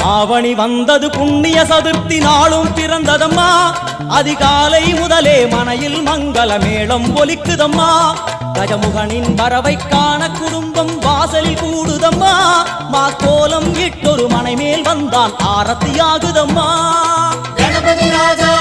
ஆவணி வந்தது புண்ணிய சதுர்த்தி நாளும் பிறந்ததம்மா அதிகாலை முதலே மனையில் மங்கள மேளம் ஒலிக்குதம்மா கஜமுகனின் வரவை காண குடும்பம் வாசலில் கூடுதம்மா மா கோலம் இட்டொரு மனை மேல் வந்தான் ஆரத்தியாகுதம்மா கணபதி ராஜா